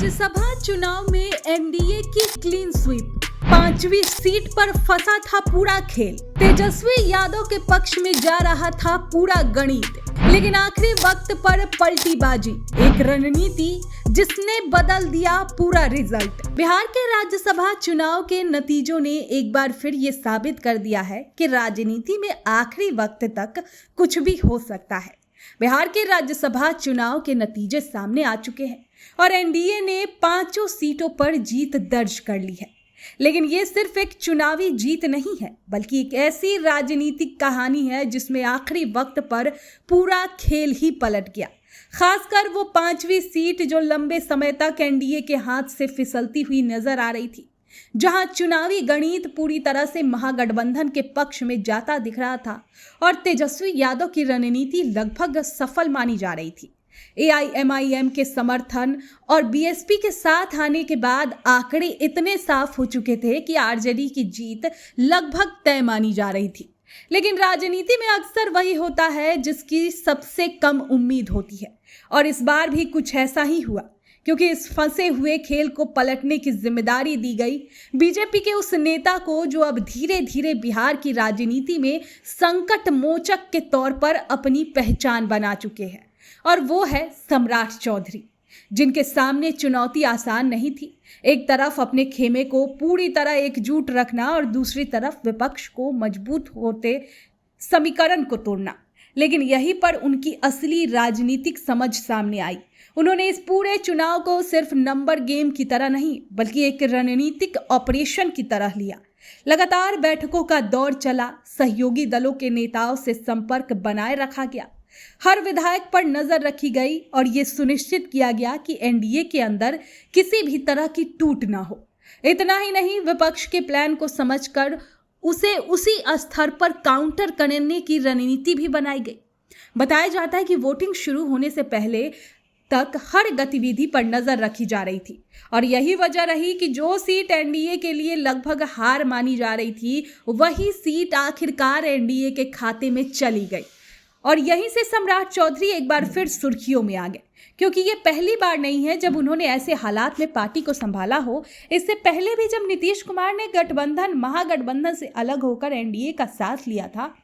राज्यसभा चुनाव में एनडीए की क्लीन स्वीप, 5वीं सीट पर फंसा था पूरा खेल। तेजस्वी यादव के पक्ष में जा रहा था पूरा गणित, लेकिन आखिरी वक्त पर पलटी बाजी, एक रणनीति जिसने बदल दिया पूरा रिजल्ट। बिहार के राज्यसभा चुनाव के नतीजों ने एक बार फिर ये साबित कर दिया है कि राजनीति में आखिरी वक्त तक कुछ भी हो सकता है। बिहार के राज्यसभा चुनाव के नतीजे सामने आ चुके हैं और एनडीए ने 5 सीटों पर जीत दर्ज कर ली है। लेकिन ये सिर्फ एक चुनावी जीत नहीं है, बल्कि एक ऐसी राजनीतिक कहानी है जिसमें आखिरी वक्त पर पूरा खेल ही पलट गया। खासकर वो 5वीं सीट जो लंबे समय तक एनडीए के हाथ से फिसलती हुई नजर आ रही थी, जहां चुनावी गणित पूरी तरह से महागठबंधन के पक्ष में जाता दिख रहा था और तेजस्वी यादव की रणनीति लगभग सफल मानी जा रही थी। एआईएमआईएम के समर्थन और बीएसपी के साथ आने के बाद आंकड़े इतने साफ हो चुके थे कि आरजेडी की जीत लगभग तय मानी जा रही थी। लेकिन राजनीति में अक्सर वही होता है जिसकी सबसे कम उम्मीद होती है, और इस बार भी कुछ ऐसा ही हुआ, क्योंकि इस फंसे हुए खेल को पलटने की जिम्मेदारी दी गई बीजेपी के उस नेता को जो अब धीरे धीरे बिहार की राजनीति में संकट मोचक के तौर पर अपनी पहचान बना चुके हैं, और वो है सम्राट चौधरी, जिनके सामने चुनौती आसान नहीं थी। एक तरफ अपने खेमे को पूरी तरह एकजुट रखना और दूसरी तरफ विपक्ष को मजबूत होते समीकरण को तोड़ना। लेकिन यहीं पर उनकी असली राजनीतिक समझ सामने आई। उन्होंने इस पूरे चुनाव को सिर्फ नंबर गेम की तरह नहीं, बल्कि एक रणनीतिक ऑपरेशन की तरह लिया। लगातार बैठकों का दौर चला, सहयोगी दलों के नेताओं से संपर्क बनाए रखा गया, हर विधायक पर नजर रखी गई और यह सुनिश्चित किया गया कि एनडीए के अंदर किसी भी तरह की टूट ना हो। इतना ही नहीं, विपक्ष के प्लान को समझकर उसे उसी स्तर पर काउंटर करने की रणनीति भी बनाई गई। बताया जाता है कि वोटिंग शुरू होने से पहले तक हर गतिविधि पर नजर रखी जा रही थी, और यही वजह रही कि जो सीट एनडीए के लिए लगभग हार मानी जा रही थी, वही सीट आखिरकार एनडीए के खाते में चली गई। और यहीं से सम्राट चौधरी एक बार फिर सुर्खियों में आ गए, क्योंकि ये पहली बार नहीं है जब उन्होंने ऐसे हालात में पार्टी को संभाला हो। इससे पहले भी जब नीतीश कुमार ने महागठबंधन से अलग होकर एनडीए का साथ लिया था,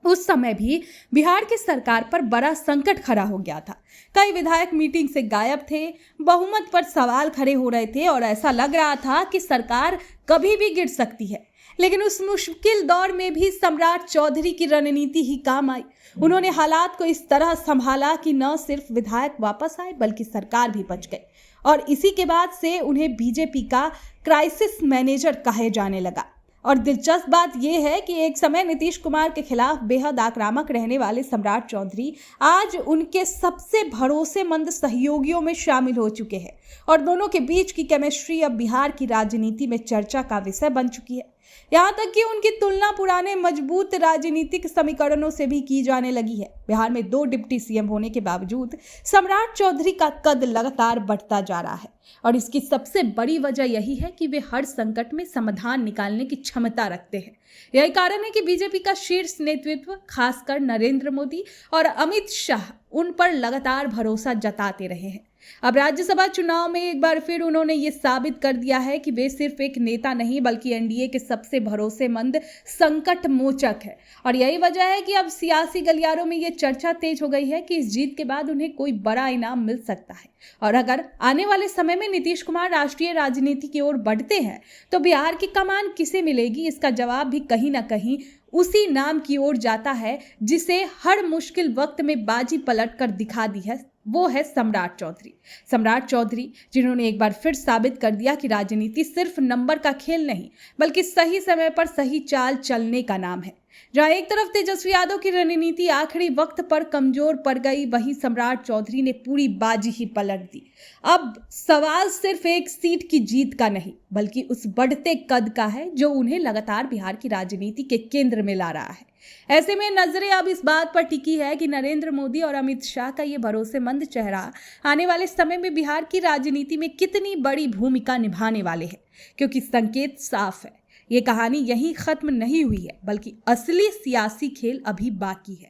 उस समय भी बिहार की सरकार पर बड़ा संकट खड़ा हो गया था। कई विधायक मीटिंग से गायब थे, बहुमत पर सवाल खड़े हो रहे थे और ऐसा लग रहा था कि सरकार कभी भी गिर सकती है। लेकिन उस मुश्किल दौर में भी सम्राट चौधरी की रणनीति ही काम आई। उन्होंने हालात को इस तरह संभाला कि न सिर्फ विधायक वापस आए, बल्कि सरकार भी बच गई, और इसी के बाद से उन्हें बीजेपी का क्राइसिस मैनेजर कहे जाने लगा। और दिलचस्प बात यह है कि एक समय नीतीश कुमार के खिलाफ बेहद आक्रामक रहने वाले सम्राट चौधरी आज उनके सबसे भरोसेमंद सहयोगियों में शामिल हो चुके हैं, और दोनों के बीच की केमिस्ट्री अब बिहार की राजनीति में चर्चा का विषय बन चुकी है। यहाँ तक कि उनकी तुलना पुराने मजबूत राजनीतिक समीकरणों से भी की जाने लगी है। बिहार में 2 डिप्टी सीएम होने के बावजूद सम्राट चौधरी का कद लगातार बढ़ता जा रहा है, और इसकी सबसे बड़ी वजह यही है कि वे हर संकट में समाधान निकालने की क्षमता रखते हैं। यही कारण है कि बीजेपी का शीर्ष नेतृत्व, खासकर नरेंद्र मोदी और अमित शाह, उन पर लगातार भरोसा जताते रहे हैं। अब राज्यसभा चुनाव में एक बार फिर उन्होंने ये साबित कर दिया है कि वे सिर्फ एक नेता नहीं, बल्कि एनडीए के सबसे भरोसेमंद संकट मोचक है। और यही वजह है कि अब सियासी गलियारों में ये चर्चा तेज हो गई है कि इस जीत के बाद उन्हें कोई बड़ा इनाम मिल सकता है। और अगर आने वाले समय में नीतीश कुमार राष्ट्रीय राजनीति की ओर बढ़ते हैं, तो बिहार की कमान किसे मिलेगी? इसका जवाब भी कहीं ना कहीं उसी नाम की ओर जाता है जिसे हर मुश्किल वक्त में बाजी पलट कर दिखा दी है। वो है सम्राट चौधरी। सम्राट चौधरी जिन्होंने एक बार फिर साबित कर दिया कि राजनीति सिर्फ नंबर का खेल नहीं, बल्कि सही समय पर सही चाल चलने का नाम है। जहां एक तरफ तेजस्वी यादव की रणनीति आखिरी वक्त पर कमजोर पड़ गई, वहीं सम्राट चौधरी ने पूरी बाजी ही पलट दी। अब सवाल सिर्फ एक सीट की जीत का नहीं, बल्कि उस बढ़ते कद का है जो उन्हें लगातार बिहार की राजनीति के केंद्र में ला रहा है। ऐसे में नजरें अब इस बात पर टिकी है कि नरेंद्र मोदी और अमित शाह का ये भरोसेमंद चेहरा आने वाले समय में बिहार की राजनीति में कितनी बड़ी भूमिका निभाने वाले हैं, क्योंकि संकेत साफ है, ये कहानी यहीं खत्म नहीं हुई है, बल्कि असली सियासी खेल अभी बाकी है।